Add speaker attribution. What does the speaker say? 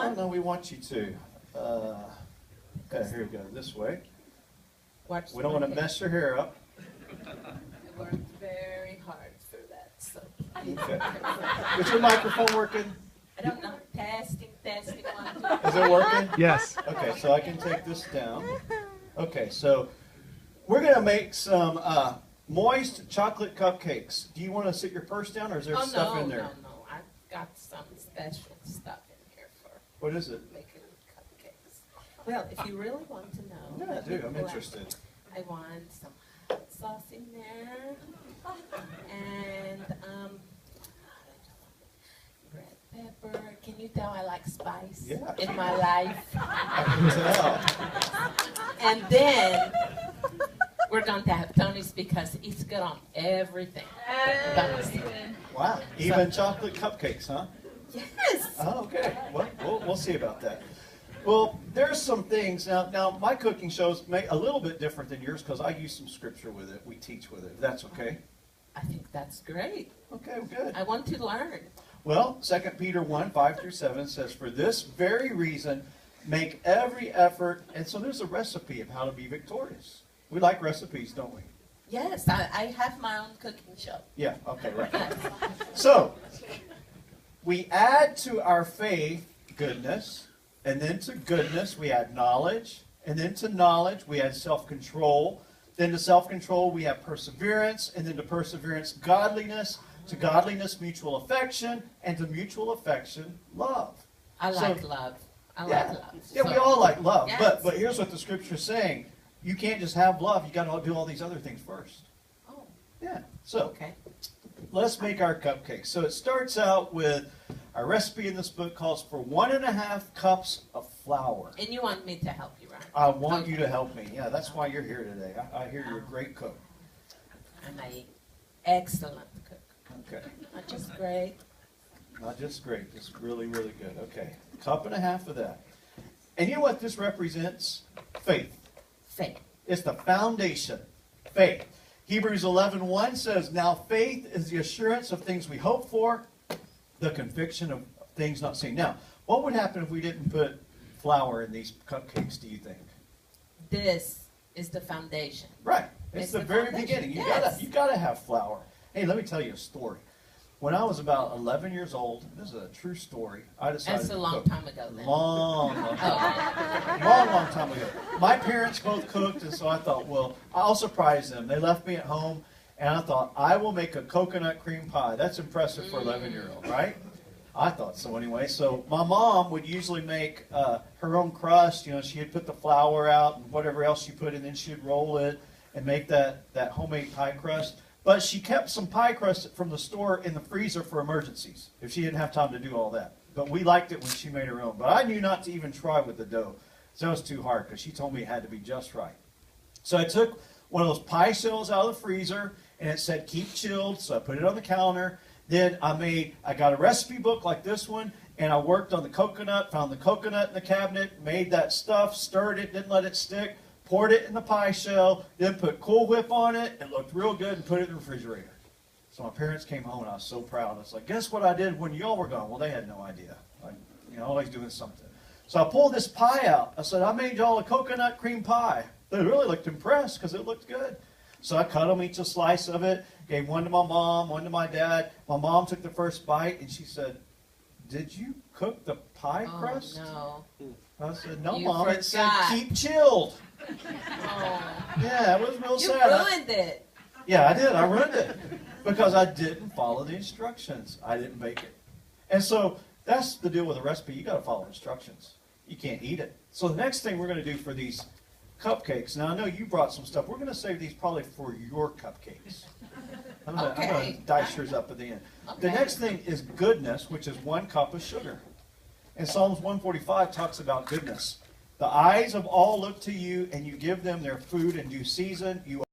Speaker 1: Well, no, we want you to. Okay, here we go. This way.
Speaker 2: Watch
Speaker 1: We don't want to mess your hair up.
Speaker 2: I worked very hard for that, so.
Speaker 1: Okay. Is your microphone working?
Speaker 2: I don't know. Testing, 1, 2.
Speaker 1: Is it working?
Speaker 3: Yes.
Speaker 1: Okay, so I can take this down. Okay, so we're going to make some moist chocolate cupcakes. Do you want to sit your purse down, or is there stuff in there?
Speaker 2: No. I've got some special stuff in here for
Speaker 1: What is it?
Speaker 2: making cupcakes. Well, if you really want to know.
Speaker 1: Yeah, I do. I'm interested.
Speaker 2: I want some hot sauce in there, and red pepper. Can you tell I like spice
Speaker 1: Yeah.
Speaker 2: in my life?
Speaker 1: I can tell.
Speaker 2: And then we're going to have Tony's because it's good on everything.
Speaker 1: Wow. Even chocolate cupcakes, huh?
Speaker 2: Yes.
Speaker 1: Oh, okay. Well, we'll see about that. Well, there's some things. Now, my cooking shows a little bit different than yours because I use some scripture with it. We teach with it. If that's okay?
Speaker 2: I think that's great.
Speaker 1: Okay, good.
Speaker 2: I want to learn.
Speaker 1: Well, 2 Peter 1, 5 through 7 says, for this very reason, make every effort. And so there's a recipe of how to be victorious. We like recipes, don't we?
Speaker 2: Yes, I have my own cooking show.
Speaker 1: Yeah, okay, right. So, we add to our faith goodness, and then to goodness we add knowledge, and then to knowledge we add self-control, then to self-control we have perseverance, and then to perseverance godliness, to godliness mutual affection, and to mutual affection love.
Speaker 2: I like love. I like love.
Speaker 1: Yeah, we all like love,
Speaker 2: Yes.
Speaker 1: but here's what the scripture is saying. You can't just have love, you got to do all these other things first.
Speaker 2: Oh,
Speaker 1: Yeah, so
Speaker 2: okay.
Speaker 1: let's make our cupcakes. So it starts out with, our recipe in this book calls for 1.5 cups of flour.
Speaker 2: And you want me to help you, right?
Speaker 1: I want you to help me. Yeah, that's why you're here today. I hear you're a great cook.
Speaker 2: I'm an excellent cook.
Speaker 1: Okay.
Speaker 2: Not just great.
Speaker 1: Not just great, just really, really good. Okay, 1.5 cups of that. And you know what this represents? Faith.
Speaker 2: Faith.
Speaker 1: It's the foundation. Faith. Hebrews 11:1 says, now faith is the assurance of things we hope for, the conviction of things not seen. Now, what would happen if we didn't put flour in these cupcakes, do you think?
Speaker 2: This is the foundation.
Speaker 1: Right. It's
Speaker 2: It's
Speaker 1: the
Speaker 2: the
Speaker 1: very
Speaker 2: foundation.
Speaker 1: beginning.
Speaker 2: Yes.
Speaker 1: You gotta have flour. Hey, let me tell you a story. When I was about 11 years old, this is a true story, I decided
Speaker 2: That's a
Speaker 1: to
Speaker 2: long
Speaker 1: cook.
Speaker 2: time ago then.
Speaker 1: Long time ago. My parents both cooked, and so I thought, well, I'll surprise them. They left me at home, and I thought, I will make a coconut cream pie. That's impressive for an 11-year-old, right? I thought so anyway. So my mom would usually make her own crust. You know, she'd put the flour out and whatever else she put in, then she'd roll it and make that homemade pie crust. But she kept some pie crust from the store in the freezer for emergencies, if she didn't have time to do all that. But we liked it when she made her own. But I knew not to even try with the dough. So that was too hard because she told me it had to be just right. So I took one of those pie shells out of the freezer, and it said keep chilled, so I put it on the counter. Then I got a recipe book like this one, and I worked on the coconut, found the coconut in the cabinet, made that stuff, stirred it, didn't let it stick, poured it in the pie shell, then put Cool Whip on it. It looked real good and put it in the refrigerator. So my parents came home and I was so proud. I was like, guess what I did when y'all were gone? Well, they had no idea. Always doing something. So I pulled this pie out. I said, I made y'all a coconut cream pie. They really looked impressed because it looked good. So I cut them each a slice of it, gave one to my mom, one to my dad. My mom took the first bite and she said, did you cook the pie crust?
Speaker 2: Oh,
Speaker 1: I said, no,
Speaker 2: You
Speaker 1: Mom. It said
Speaker 2: forgot.
Speaker 1: keep chilled.
Speaker 2: no. Oh.
Speaker 1: Yeah, it was real
Speaker 2: You
Speaker 1: sad.
Speaker 2: ruined it.
Speaker 1: Yeah, I did. I ruined it because I didn't follow the instructions. I didn't bake it. And so that's the deal with a recipe. You got to follow instructions. You can't eat it. So the next thing we're going to do for these cupcakes. Now I know you brought some stuff. We're going to save these probably for your cupcakes. I'm going
Speaker 2: Okay.
Speaker 1: to dice yours up at the end. The
Speaker 2: Okay.
Speaker 1: next thing is goodness, which is 1 cup of sugar. And Psalms 145 talks about goodness. The eyes of all look to you, and you give them their food in due season. You